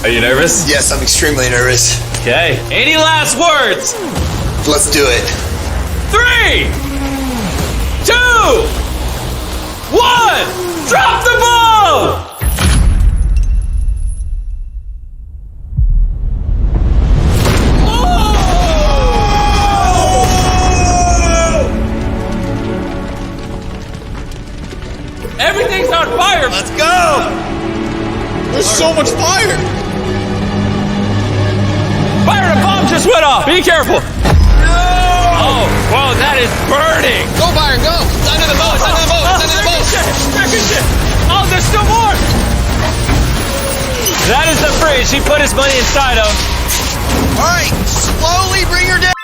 Are you nervous? Yes, I'm extremely nervous. Okay. Any last words? Let's do it. 3, 2, 1, drop the ball! Everything's on fire! Let's go! There's so much fire! Fire, a bomb just went off! Be careful! No! Oh, whoa, that is burning! Go, Byron, go! It's under the boat, it's under the boat, it's under the boat! Ricochet! Oh, there's still more! That is the fridge he put his money inside of. Alright, slowly bring her down!